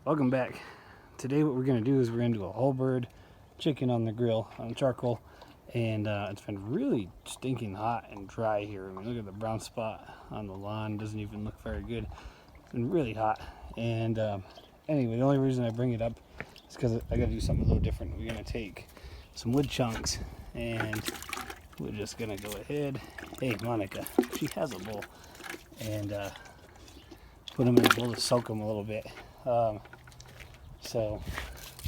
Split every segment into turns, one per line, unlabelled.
Welcome back. Today what we're going to do is we're going to do a whole bird chicken on the grill on charcoal, and it's been really stinking hot and dry here. I mean, look at the brown spot on the lawn, doesn't even look very good. It's been really hot, and anyway, the only reason I bring it up is because I got to do something a little different. We're going to take some wood chunks and we're just going to go ahead, hey Monica, she has a bowl, and put them in a bowl to soak them a little bit. So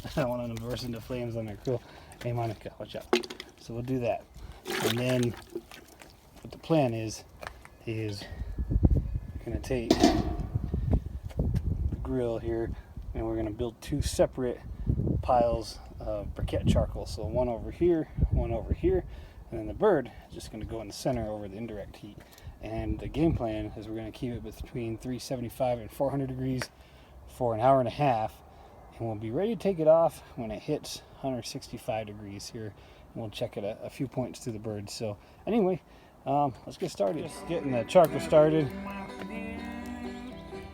I don't want them to burst into flames on their grill. Hey Monica, watch out. So we'll do that. And then what the plan is we're gonna take the grill here and we're gonna build two separate piles of briquette charcoal. So one over here, and then the bird is just gonna go in the center over the indirect heat. And the game plan is we're gonna keep it between 375 and 400 degrees for an hour and a half. And we'll be ready to take it off when it hits 165 degrees here. And we'll check it a few points through the bird. So anyway, let's get started. Just getting the charcoal started.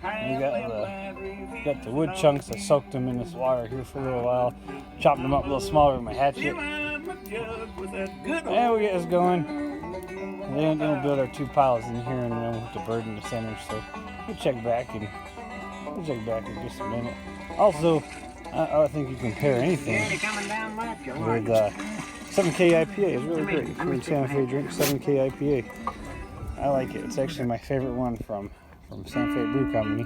And we got the wood chunks. I soaked them in this water here for a little while. Chopped them up a little smaller with my hatchet. And we get this going. And then we'll build our two piles in here, and then we'll put the bird in the center. So we'll check back in just a minute. Also, I don't think you can pair anything with 7K IPA. It's really great. If you're in Santa Fe, drink 7K IPA. I like it. It's actually my favorite one from Santa Fe Brew Company.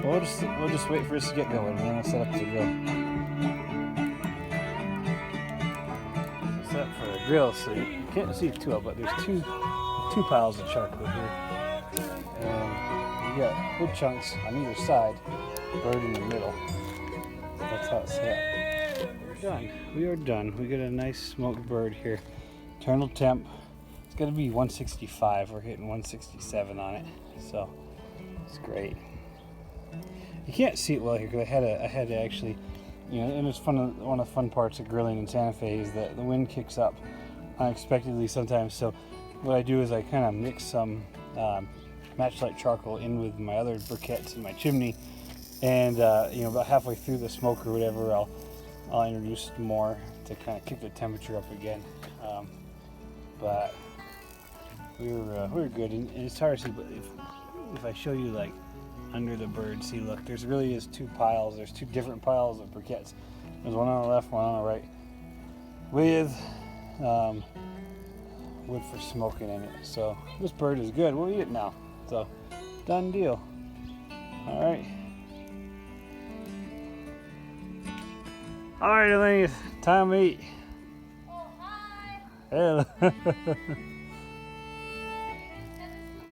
But we'll just wait for this to get going, and then we'll set up the grill. Set up for the grill, so you can't see it too well, but there's two piles of charcoal here. And you got wood chunks on either side, bird in the middle. That's how it's set. We're done. We are done. We got a nice smoked bird here. Internal temp. It's gonna be 165. We're hitting 167 on it, so it's great. You can't see it well here because I had to actually, and it's fun. One of the fun parts of grilling in Santa Fe is that the wind kicks up unexpectedly sometimes. So what I do is I kind of mix some matchlight charcoal in with my other briquettes in my chimney, and about halfway through the smoke or whatever, I'll introduce more to kind of kick the temperature up again. But we were good, and it's hard to see. But if I show you like under the bird, see, look, there's really is two piles. There's two different piles of briquettes. There's one on the left, one on the right, with wood for smoking in it. So this bird is good. We'll eat it now. So, done deal. All right. All right, Elaine, time to eat.
Oh, hi.
Hello.